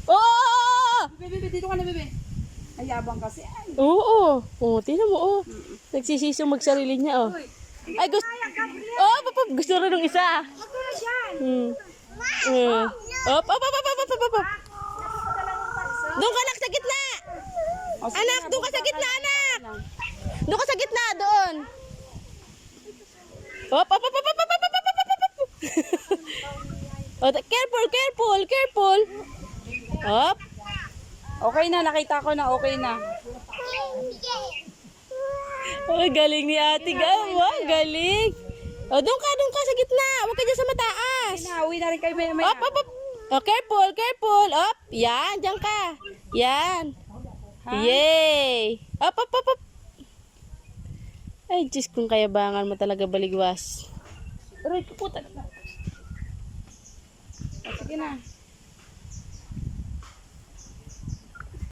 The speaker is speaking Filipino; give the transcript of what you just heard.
Oh! Bebe, dito ka na, bebe. Ay, yabang kasi. Ay. Oo. Oh, tingnan mo, oh. Nagsisisong magsarili niya, oh. Ay, gusto. Oh, gusto rin ng isa. Op, op, op, op, op, op, op. Doon ka, anak, sa gitna. Anak, doon ka sa gitna, anak. Doon ka sa gitna, doon. Op, op, op, op, op, op, op, op, op, op. Oh, careful, careful, careful. Op. Okay na, nakita ko na, okay na. Oh, galing ni Ate Gawa, galing. Oh, doon ka sa gitna. Huwag ka dyan sa mataas. Uwi na rin kayo may. Op, op, op. Oh, careful, careful. Op, yan, dyan ka. Yan. Yay. Op, op, op, op. Ay, Diyos, kung kayabangan mo talaga, baligwas. Aray, kaputan. Sige na.